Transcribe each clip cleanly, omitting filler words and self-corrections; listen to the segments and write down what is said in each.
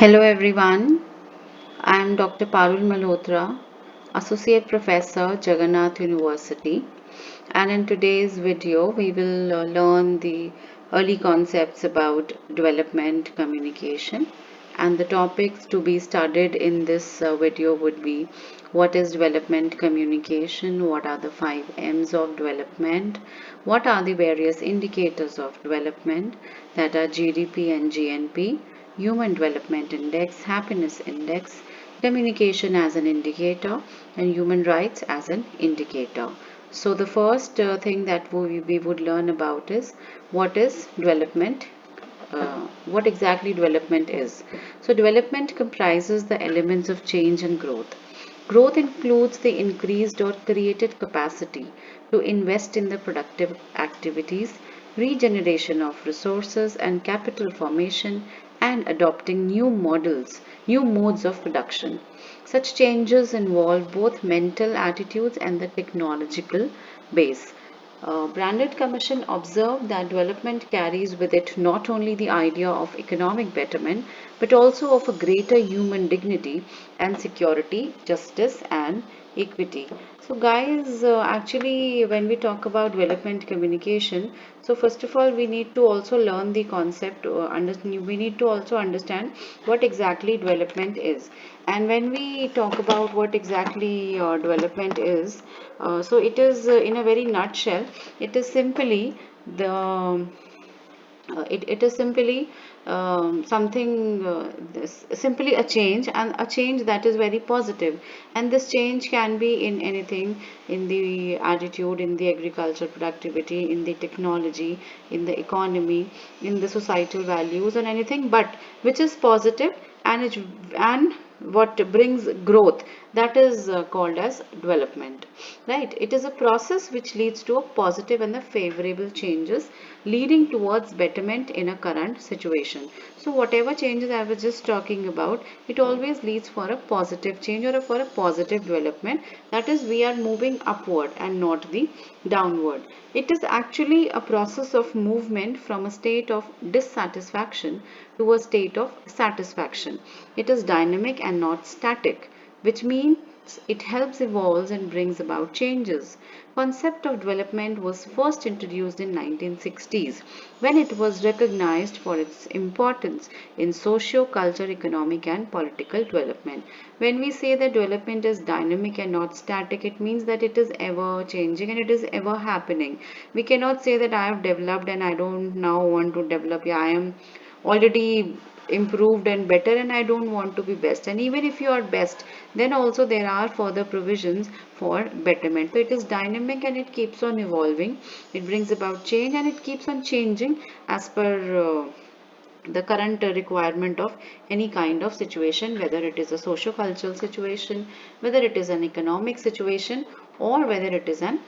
Hello everyone, I am Dr. Parul Malhotra, Associate Professor, Jagannath University, and in today's video we will learn the early concepts about development communication, and the topics to be studied in this video would be what is development communication, what are the 5 M's of development, what are the various indicators of development, that are GDP and GNP, Human Development Index, Happiness Index, communication as an indicator, and human rights as an indicator. So the first thing that we would learn about is what is development, what exactly development is. So development comprises the elements of change and growth. Growth includes the increased or created capacity to invest in the productive activities, regeneration of resources and capital formation, and adopting new modes of production. Such changes involve both mental attitudes and the technological base. Branded Commission observed that development carries with it not only the idea of economic betterment but also of a greater human dignity and security, justice and equity. So guys, actually when we talk about development communication, so first of all we need to also learn the concept, we need to also understand what exactly development is. And when we talk about what exactly development is, so it is in a very nutshell, it is simply it is simply something simply a change, and a change that is very positive, and this change can be in anything, in the attitude, in the agriculture productivity, in the technology, in the economy, in the societal values, and anything but which is positive, and what brings growth, that is called as development, right? It is a process which leads to a positive and the favorable changes leading towards betterment in a current situation. So whatever changes I was just talking about, it always leads for a positive change or for a positive development, that is we are moving upward and not the downward. It is actually a process of movement from a state of dissatisfaction to a state of satisfaction. It is dynamic and not static, which means it helps evolve and brings about changes. Concept of development was first introduced in 1960s when it was recognized for its importance in socio-cultural, economic and political development. When we say that development is dynamic and not static, it means that it is ever changing and it is ever happening. We cannot say that I have developed and I don't now want to develop. Yeah, I am already improved and better and I don't want to be best. And even if you are best, then also there are further provisions for betterment. So it is dynamic and it keeps on evolving. It brings about change and it keeps on changing as per the current requirement of any kind of situation, whether it is a socio-cultural situation, whether it is an economic situation, or whether it is an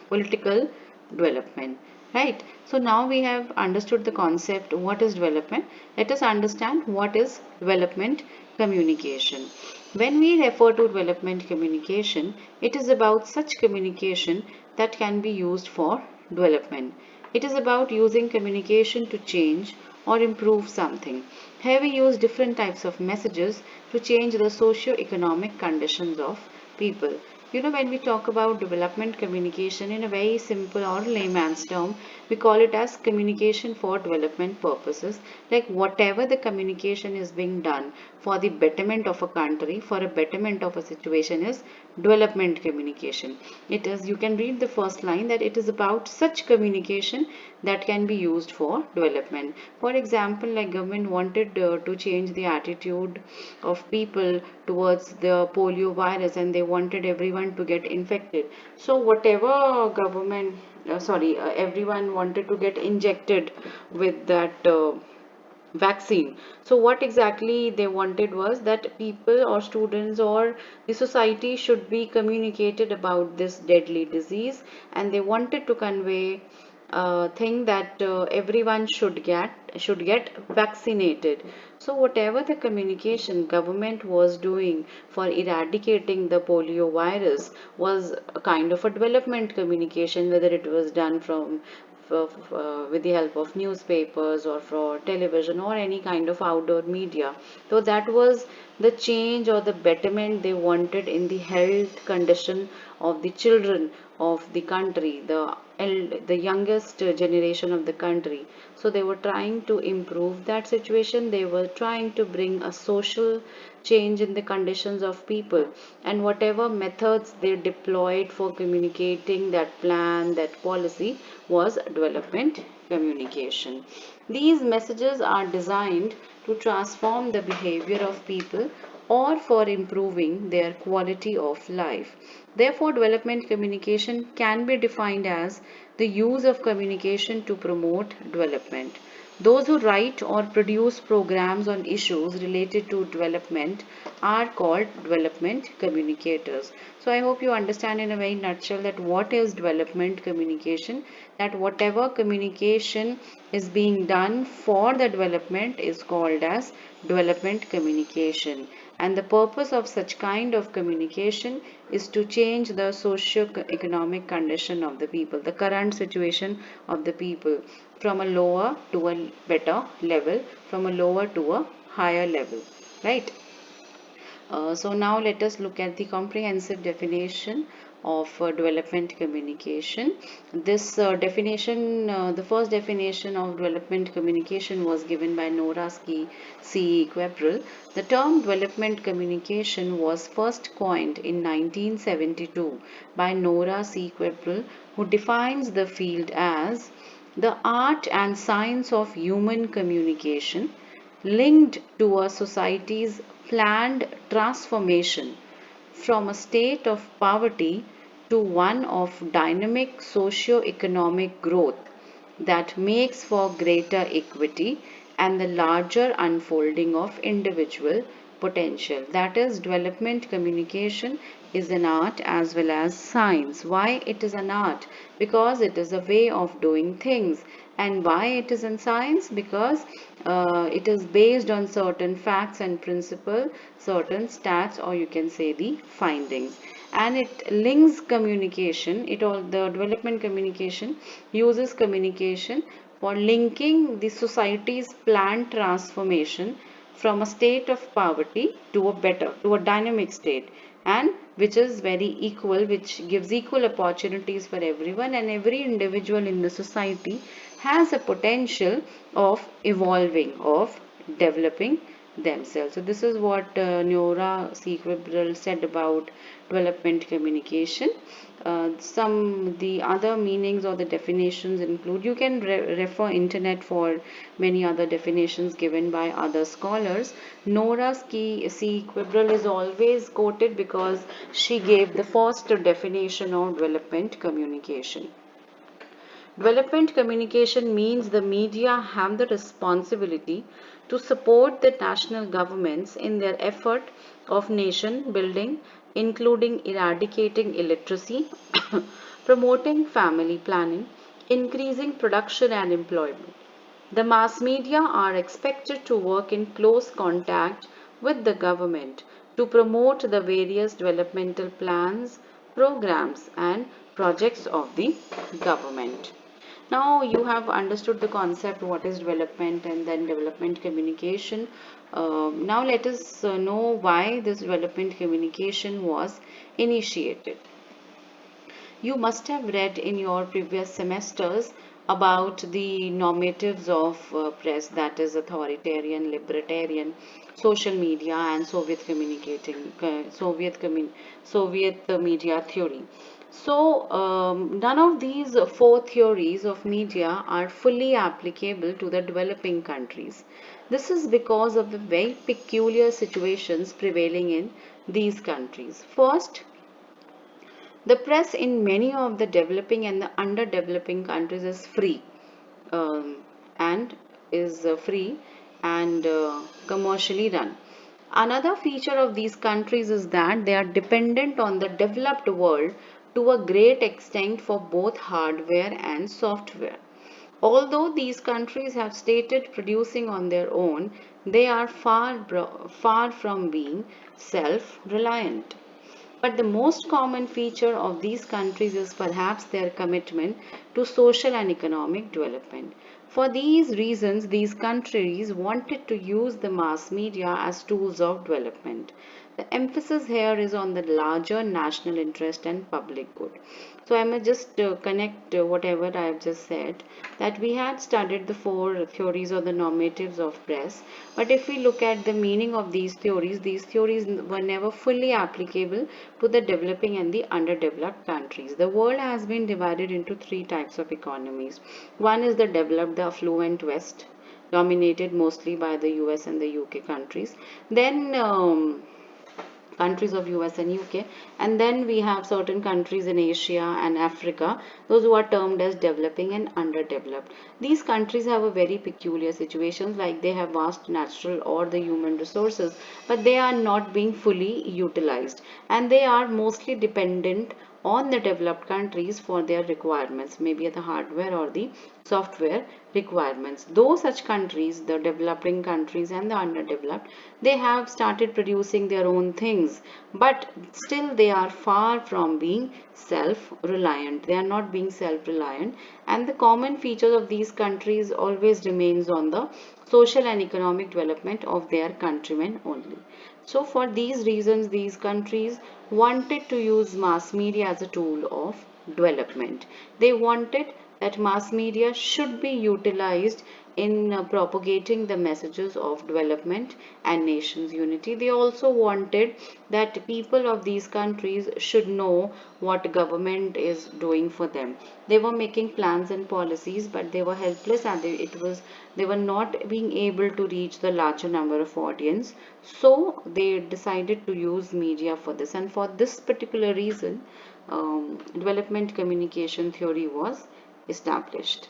political development, right? So now we have understood the concept what is development. Let us understand what is development communication. When we refer to development communication, it is about such communication that can be used for development. It is about using communication to change or improve something. Here we use different types of messages to change the socio-economic conditions of people. You know, when we talk about development communication in a very simple or layman's term, we call it as communication for development purposes. Like whatever the communication is being done for the betterment of a country, for a betterment of a situation is development communication. It is, you can read the first line that it is about such communication that can be used for development. For example, like government wanted to change the attitude of people towards the polio virus and they wanted everyone to get infected. So whatever government, everyone wanted to get injected with that vaccine. So what exactly they wanted was that people or students or the society should be communicated about this deadly disease, and they wanted to convey thing that everyone should get vaccinated. So whatever the communication government was doing for eradicating the polio virus was a kind of a development communication, whether it was done with the help of newspapers or for television or any kind of outdoor media. So that was the change or the betterment they wanted in the health condition of the children of the country, the youngest generation of the country. So they were trying to improve that situation. They were trying to bring a social change in the conditions of people, and whatever methods they deployed for communicating that plan, that policy, was development communication. These messages are designed to transform the behavior of people or for improving their quality of life. Therefore, development communication can be defined as the use of communication to promote development. Those who write or produce programs on issues related to development are called development communicators. So I hope you understand in a very nutshell that what is development communication, that whatever communication is being done for the development is called as development communication. And the purpose of such kind of communication is to change the socio-economic condition of the people, the current situation of the people, from a lower to a better level, from a lower to a higher level, right? So now let us look at the comprehensive definition of development communication. This definition, the first definition of development communication was given by Nora C. Quebrel. The term development communication was first coined in 1972 by Nora C. Quebrel, who defines the field as the art and science of human communication linked to a society's planned transformation from a state of poverty to one of dynamic socio-economic growth that makes for greater equity and the larger unfolding of individual potential. That is, development communication is an art as well as science. Why it is an art? Because it is a way of doing things. And why it is in science? Because it is based on certain facts and principles, certain stats, or you can say the findings. And it links communication. The development communication uses communication for linking the society's planned transformation from a state of poverty to a dynamic state, and which is very equal, which gives equal opportunities for everyone, and every individual in the society has a potential of evolving, of developing themselves. So this is what Nora Sequibral said about development communication. Some the other meanings or the definitions include, you can refer internet for many other definitions given by other scholars. Nora C. Quibral is always quoted because she gave the first definition of development communication. Development communication means the media have the responsibility to support the national governments in their effort of nation building, including eradicating illiteracy, promoting family planning, increasing production and employment. The mass media are expected to work in close contact with the government to promote the various developmental plans, programs, and projects of the government. Now you have understood the concept, what is development and then development communication. Now let us know why this development communication was initiated. You must have read in your previous semesters about the normatives of press, that is authoritarian, libertarian, social media, and Soviet media theory. So none of these four theories of media are fully applicable to the developing countries. This is because of the very peculiar situations prevailing in these countries. First, the press in many of the developing and the underdeveloping countries is free, and is free and commercially run. Another feature of these countries is that they are dependent on the developed world to a great extent for both hardware and software. Although these countries have started producing on their own, they are far from being self-reliant. But the most common feature of these countries is perhaps their commitment to social and economic development. For these reasons, these countries wanted to use the mass media as tools of development. The emphasis here is on the larger national interest and public good. So I may just connect whatever I have just said, that we had studied the four theories or the normatives of press. But if we look at the meaning of these theories were never fully applicable to the developing and the underdeveloped countries. The world has been divided into three types of economies. One is the developed, the affluent West, dominated mostly by the US and the UK countries. Then countries of US and UK, and then we have certain countries in Asia and Africa, those who are termed as developing and underdeveloped. These countries have a very peculiar situations, like they have vast natural or the human resources, but they are not being fully utilized, and they are mostly dependent on the developed countries for their requirements, maybe the hardware or the software requirements. Though such countries, the developing countries and the underdeveloped, they have started producing their own things, but still they are far from being self-reliant. They are not being self-reliant, and the common features of these countries always remains on the social and economic development of their countrymen only. So for these reasons, these countries wanted to use mass media as a tool of development. They wanted that mass media should be utilized in propagating the messages of development and nations unity. They also wanted that people of these countries should know what government is doing for them. They were making plans and policies, but they were helpless, and they were not being able to reach the larger number of audience. So they decided to use media for this, and for this particular reason, development communication theory was established.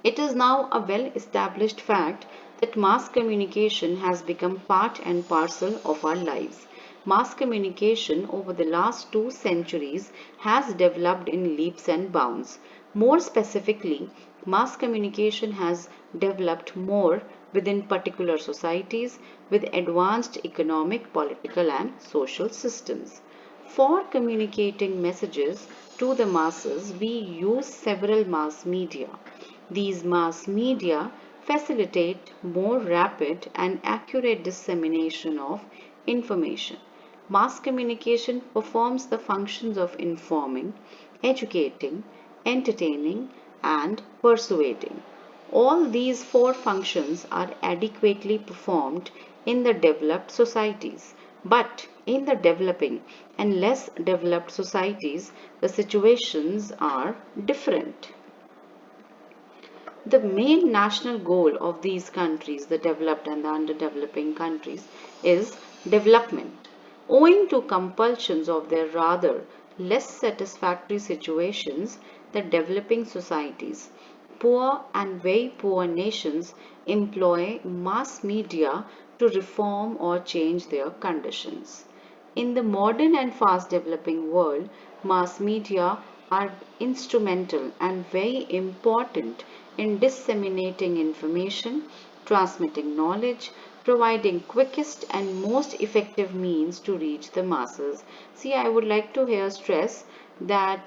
It is now a well established fact that mass communication has become part and parcel of our lives. Mass communication over the last 2 centuries has developed in leaps and bounds. More specifically, mass communication has developed more within particular societies with advanced economic, political, and social systems. For communicating messages to the masses, we use several mass media. These mass media facilitate more rapid and accurate dissemination of information. Mass communication performs the functions of informing, educating, entertaining, and persuading. All these four functions are adequately performed in the developed societies. But in the developing and less developed societies, the situations are different. The main national goal of these countries, the developed and the underdeveloping countries, is development. Owing to compulsions of their rather less satisfactory situations, the developing societies, poor and very poor nations, employ mass media to reform or change their conditions. In the modern and fast developing world, mass media are instrumental and very important in disseminating information, transmitting knowledge, providing quickest and most effective means to reach the masses. See, I would like to here stress that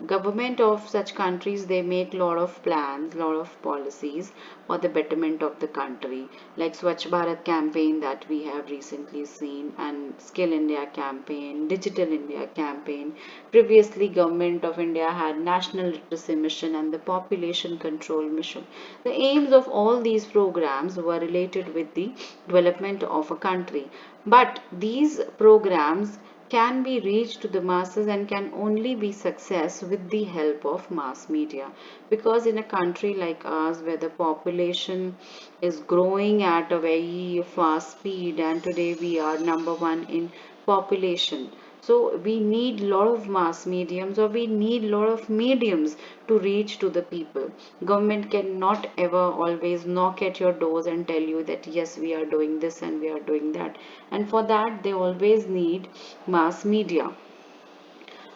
government of such countries, they make lot of plans, lot of policies for the betterment of the country, like Swachh Bharat campaign that we have recently seen, and Skill India campaign, Digital India campaign. Previously, government of India had national literacy mission and the population control mission. The aims of all these programs were related with the development of a country, but these programs can be reached to the masses and can only be success with the help of mass media, because in a country like ours where the population is growing at a very fast speed, and today we are number one in population, so we need lot of mass mediums, or we need lot of mediums to reach to the people. Government cannot ever always knock at your doors and tell you that yes, we are doing this and we are doing that, and for that they always need mass media,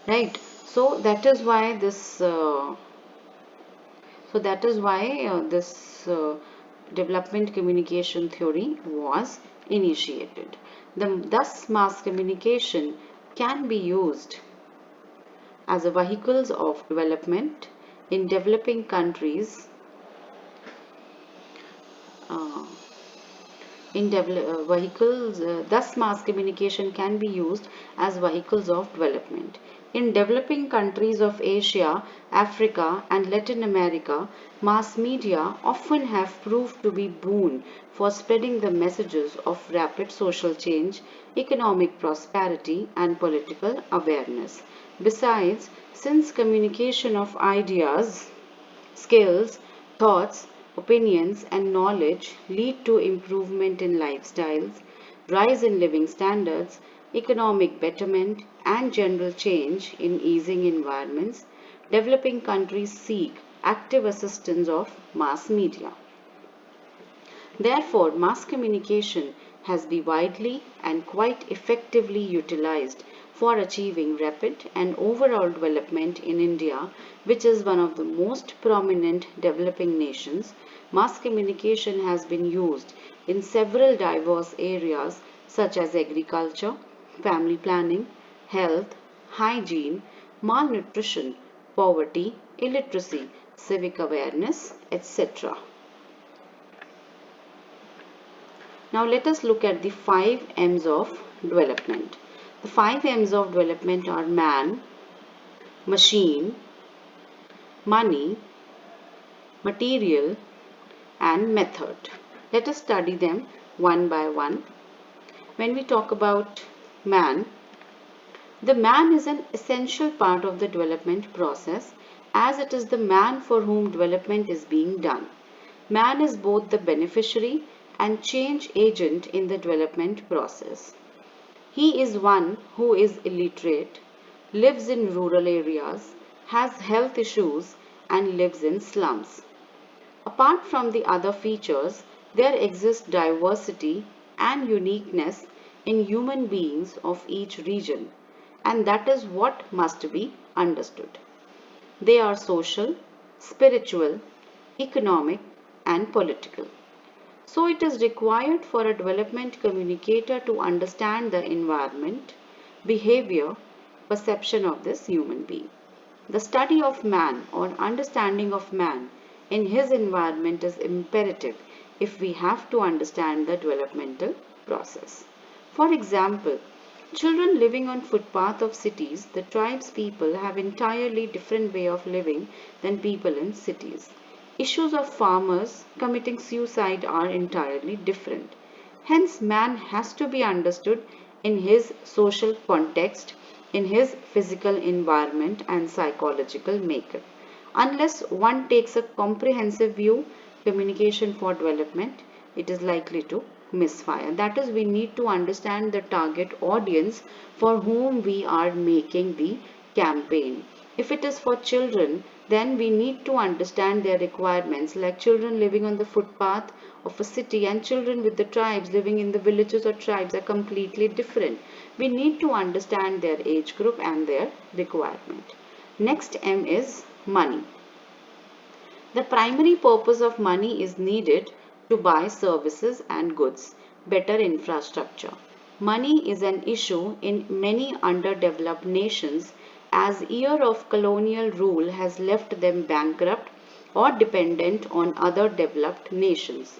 right? So that is why this development communication theory was initiated. Thus, mass communication can be used as a vehicles of development in developing countries. Uh, Thus, mass communication can be used as vehicles of development. In developing countries of Asia, Africa, and Latin America, mass media often have proved to be boon for spreading the messages of rapid social change, economic prosperity, and political awareness. Besides, since communication of ideas, skills, thoughts, opinions, and knowledge lead to improvement in lifestyles, rise in living standards, economic betterment, and general change in easing environments. Developing countries seek active assistance of mass media. Therefore, mass communication has been widely and quite effectively utilized for achieving rapid and overall development in India, which is one of the most prominent developing nations. Mass communication has been used in several diverse areas such as agriculture, family planning, health, hygiene, malnutrition, poverty, illiteracy, civic awareness, etc. Now let us look at the 5 M's of development. The 5 M's of development are man, machine, money, material, and method. Let us study them one by one. When we talk about man, the man is an essential part of the development process as it is the man for whom development is being done. Man is both the beneficiary and change agent in the development process. He is one who is illiterate, lives in rural areas, has health issues, and lives in slums. Apart from the other features, there exists diversity and uniqueness in human beings of each region, and that is what must be understood. They are social, spiritual, economic, and political. So it is required for a development communicator to understand the environment, behavior, perception of this human being. The study of man or understanding of man in his environment is imperative if we have to understand the developmental process. For example, children living on footpath of cities, the tribes people have entirely different way of living than people in cities. Issues of farmers committing suicide are entirely different. Hence, man has to be understood in his social context, in his physical environment and psychological makeup. Unless one takes a comprehensive view, communication for development, it is likely to misfire. That is, we need to understand the target audience for whom we are making the campaign. If it is for children, then we need to understand their requirements, like children living on the footpath of a city and children with the tribes living in the villages or tribes are completely different. We need to understand their age group and their requirement. Next M is money. The primary purpose of money is needed to buy services and goods, better infrastructure. Money is an issue in many underdeveloped nations as year of colonial rule has left them bankrupt or dependent on other developed nations.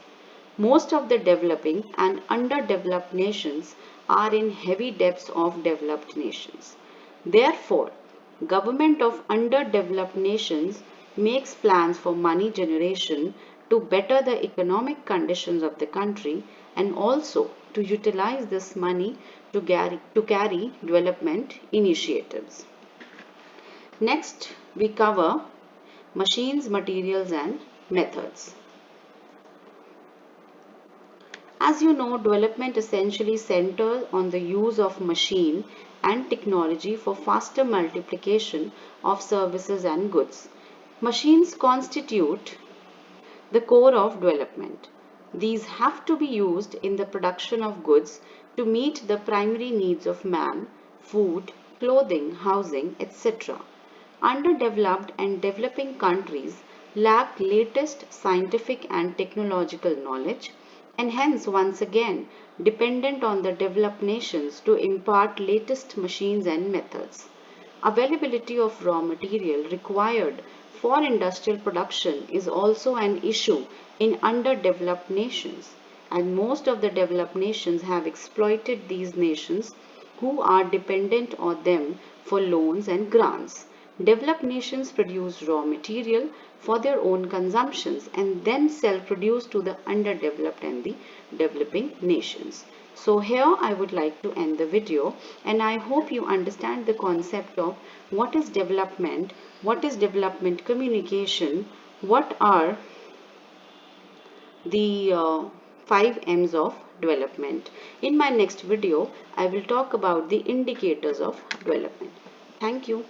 Most of the developing and underdeveloped nations are in heavy debts of developed nations. Therefore, government of underdeveloped nations makes plans for money generation to better the economic conditions of the country and also to utilize this money to carry development initiatives. Next, we cover machines, materials and methods. As you know, development essentially centers on the use of machine and technology for faster multiplication of services and goods. Machines constitute the core of development. These have to be used in the production of goods to meet the primary needs of man, food, clothing, housing, etc. Underdeveloped and developing countries lack latest scientific and technological knowledge, and hence once again dependent on the developed nations to impart latest machines and methods. Availability of raw material required for industrial production is also an issue in underdeveloped nations, and most of the developed nations have exploited these nations who are dependent on them for loans and grants. Developed nations produce raw material for their own consumptions and then sell produce to the underdeveloped and the developing nations. So here I would like to end the video, and I hope you understand the concept of what is development communication, what are the 5 M's of development. In my next video, I will talk about the indicators of development. Thank you.